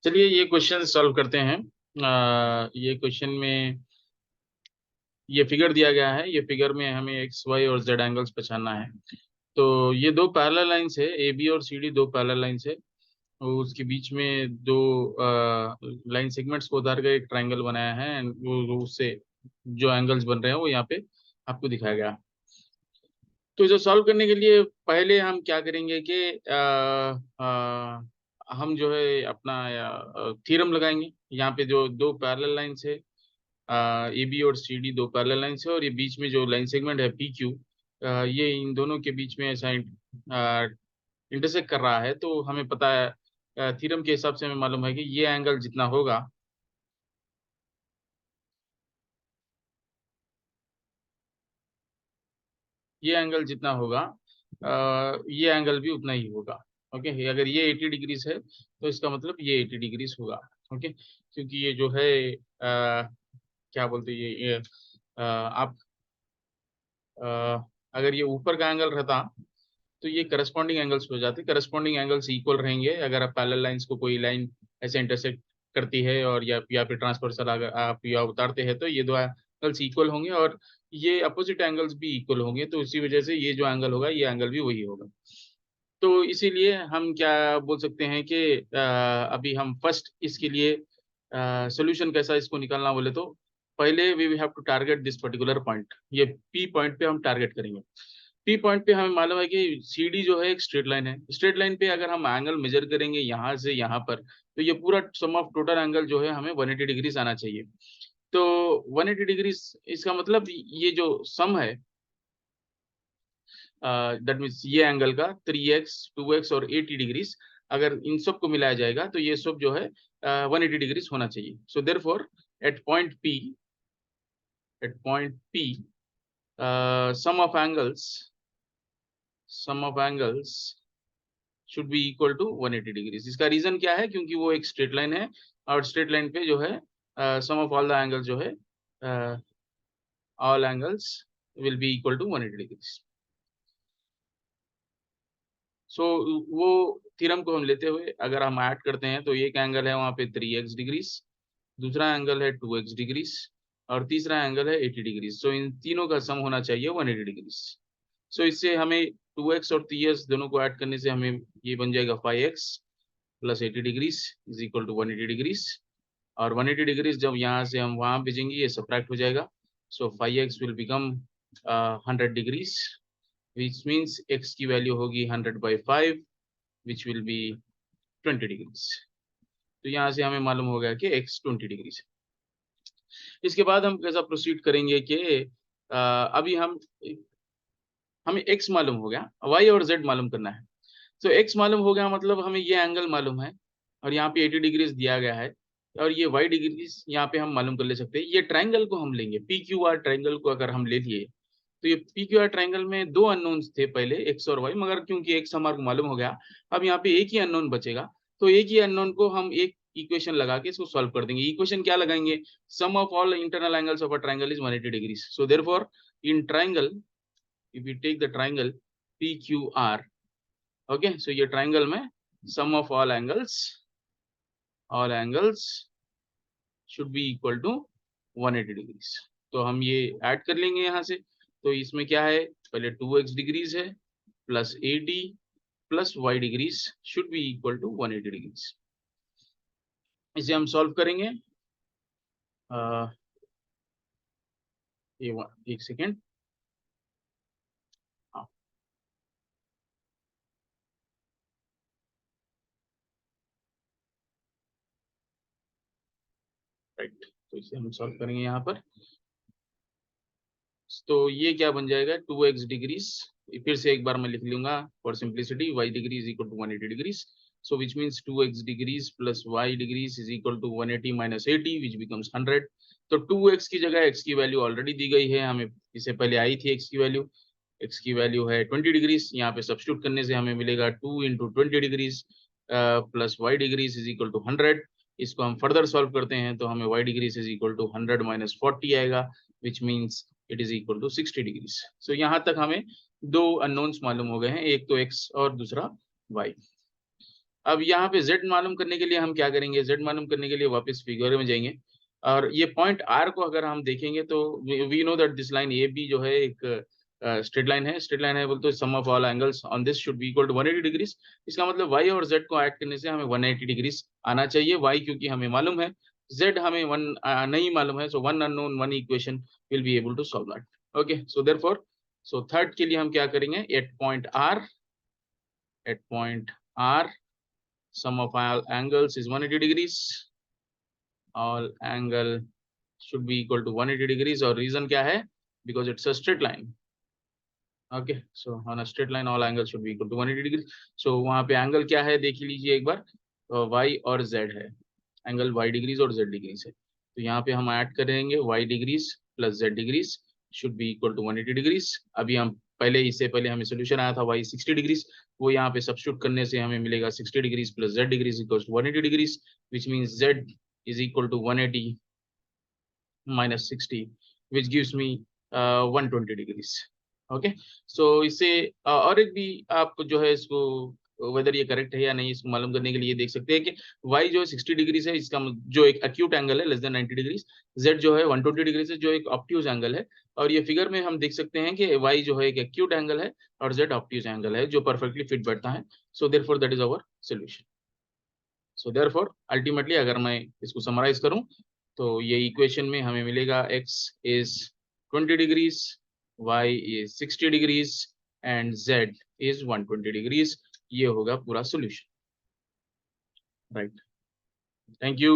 चलिए ये question solve करते हैं। ये क्वेश्चन में ये फिगर दिया गया है। ये फिगर में हमें एक्स वाई और जेड एंगल्स पहचानना है। तो ये दो पैरेलल लाइंस है, ए बी और सी डी, दो पैरेलल लाइंस है। और उसके बीच में दो लाइन सेगमेंट्स को उतार कर एक ट्रायंगल बनाया है and वो उससे जो एंगल्स बन रहे हैं वो यहाँ पे आपको दिखाया गया है। तो इसे सॉल्व करने के लिए पहले हम क्या करेंगे कि हम जो है अपना थ्योरम लगाएंगे। यहाँ पे जो दो पैरेलल लाइंस है, ए बी और सी डी, दो पैरेलल लाइंस है, और ये बीच में जो लाइन सेगमेंट है पी क्यू, ये इन दोनों के बीच में ऐसा इंटरसेक्ट कर रहा है। तो हमें पता है, थ्योरम के हिसाब से हमें मालूम है कि ये एंगल जितना होगा, ये एंगल जितना होगा, ये एंगल भी उतना ही होगा। ओके, अगर ये 80 डिग्रीज है तो इसका मतलब ये 80 डिग्रीज होगा। ओके, क्योंकि ये जो है क्या बोलते हैं ये आप अगर ये ऊपर का एंगल रहता तो ये करस्पॉन्डिंग एंगल्स हो जाते। करस्पॉन्डिंग एंगल्स इक्वल रहेंगे अगर आप पैरेलल लाइंस को कोई लाइन ऐसे इंटरसेक्ट करती है और या फिर ट्रांसवर्सल अगर आप या उतारते हैं तो ये दो एंगल्स इक्वल होंगे, और ये अपोजिट एंगल्स भी इक्वल होंगे। तो इसी वजह से ये जो एंगल होगा ये एंगल भी वही होगा। तो इसीलिए हम क्या बोल सकते हैं कि अभी हम फर्स्ट इसके लिए सोल्यूशन कैसा इसको निकालना बोले तो पहले we have to target this particular point. ये पी पॉइंट पे हम टारगेट करेंगे। पी पॉइंट पे हमें मालूम है कि सी डी जो है एक स्ट्रेट लाइन है। स्ट्रेट लाइन पे अगर हम एंगल मेजर करेंगे यहाँ से यहाँ पर, तो ये पूरा सम ऑफ टोटल एंगल जो है हमें 180 डिग्रीज आना चाहिए। तो 180 डिग्रीज इसका मतलब ये जो सम है, दैट मीन्स ये एंगल का 3x 2x और 80 डिग्रीज, अगर इन सब को मिलाया जाएगा तो ये सब जो है 180 डिग्रीज होना चाहिए। So therefore at point P, at point P sum of angles, sum of angles should be equal to 180 degrees. इसका रीजन क्या है? क्योंकि वो एक स्ट्रेट लाइन है, और स्ट्रेट लाइन पे जो है sum of all the angles जो है all angles will be equal to 180 degrees. So वो थ्योरम को हम लेते हुए अगर हम ऐड करते हैं तो एक एंगल है वहाँ पे 3x डिग्रीज, दूसरा एंगल है 2x डिग्रीज, और तीसरा एंगल है 80 डिग्रीज। सो इन तीनों का सम होना चाहिए 180 डिग्रीज। सो इससे हमें 2x और 3x दोनों को ऐड करने से हमें ये बन जाएगा 5x plus 80 degrees is equal to 180 degrees. और 180 डिग्रीज जब यहाँ से हम वहाँ भेजेंगे ये सब्ट्रैक्ट हो जाएगा। सो 5x will become 100 degrees, which means x की वैल्यू होगी 100/5 which will be 20 डिग्रीज। तो यहाँ से हमें मालूम हो गया कि x 20 डिग्रीज। इसके बाद हम कैसा प्रोसीड करेंगे कि अभी हमें x मालूम हो गया, y और z मालूम करना है। तो x मालूम हो गया मतलब हमें ये एंगल मालूम है, और यहाँ पे 80 डिग्रीज दिया गया है, और ये y डिग्रीज यहाँ पे हम मालूम कर ले सकते हैं। ये ट्राइंगल को हम लेंगे, पी क्यू आर ट्राइंगल को अगर हम ले लिए तो ये पी क्यू आर ट्राइंगल में दो अननोन्स थे पहले, एक्स और वाई, मगर क्योंकि एक्स हमारे को मालूम हो गया, अब यहाँ पे एक ही अननोन बचेगा। तो एक ही अननोन को हम एक इक्वेशन लगा के इसको सॉल्व कर देंगे। इक्वेशन क्या लगाएंगे? Sum of all internal angles of a triangle is 180 degrees. So therefore in triangle if you take the triangle P Q R, okay, so ये ट्राइंगल में sum of all angles should be equal to 180 degrees. तो हम ये add कर लेंगे यहाँ से। तो इसमें क्या है, पहले 2x डिग्रीज है plus 80 plus y degrees should be equal to 180 degrees. इसे हम सॉल्व करेंगे। ये एक सेकेंड। हाँ, राइट। तो इसे हम सॉल्व करेंगे यहाँ पर। तो ये क्या बन जाएगा, 2x डिग्रीज, फिर से एक बार मैं लिख लूंगा for simplicity, y degree is equal to 180 degrees. So which means 2x degrees plus y degrees is equal to 180 minus 80 which becomes 100। तो 2x की जगह x की वैल्यू ऑलरेडी दी गई है हमें, इससे पहले आई थी x की वैल्यू। x की वैल्यू है 20 डिग्रीज, यहाँ पे सब्स्टिट्यूट करने से हमें मिलेगा 2 into 20 degrees plus y degrees is equal to 100। इसको हम फर्दर सॉल्व करते हैं तो हमें y degrees is equal to 100 minus 40 आएगा, which means it is equal to 60 degrees. So यहाँ तक हमें दो अननोन्स मालूम हो गए हैं, एक तो x और दूसरा y। अब यहाँ पे z मालूम करने के लिए हम क्या करेंगे, z मालूम करने के लिए वापस फिगर में जाएंगे और ये पॉइंट r को अगर हम देखेंगे तो we know that this line A B जो है एक स्ट्रेट लाइन है, स्ट्रेट लाइन है बोलते sum of all angles on this should be equal to 180 degrees. इसका मतलब y और z को ऐड करने से हमें 180 डिग्रीज आना चाहिए। y क्योंकि हमें मालूम है, z हमें वन नहीं मालूम है, so one unknown one equation will be able to solve that. Okay, so therefore so third के लिए हम क्या करेंगे, at point r sum of all angles is 180 degrees, all angle should be equal to 180 degrees और reason क्या है, because it's a straight line. Okay, so on a straight line all angles should be equal to 180 degrees. So वहाँ पे angle क्या है देख लीजिए एक बार, y और z है, एंगल y डिग्रीज और z डिग्रीज है, तो यहाँ पे हम ऐड करेंगे y degrees plus z degrees should be equal to 180 degrees. अभी हम पहले, इससे पहले हमें सोल्यूशन आया था y 60 डिग्रीज, वो यहाँ पे सब्स्टिट्यूट करने से हमें मिलेगा 60 degrees plus z degrees equal to 180 degrees, which means z is equal to 180 minus 60 which gives me 120 degrees. Okay, so इससे और एक भी आप जो है इसको वेदर ये करेक्ट है या नहीं इसको मालूम करने के लिए देख सकते हैं कि y जो है 60 डिग्रीज है, इसका जो एक एक्यूट एंगल है लेस देन 90 डिग्रीज, z जो है 120 डिग्रीज है जो एक ऑब्ट्यूज एंगल है, और ये फिगर में हम देख सकते हैं कि y जो है एक एक्यूट एंगल है और z ऑब्ट्यूज एंगल है जो परफेक्टली फिट बैठता है। So therefore that is our solution. So therefore ultimately अगर मैं इसको समराइज करूं तो ये इक्वेशन में हमें मिलेगा x is 20 degrees, y is 60 degrees and z is 120 degrees। ये होगा पूरा सॉल्यूशन, राइट। Thank you.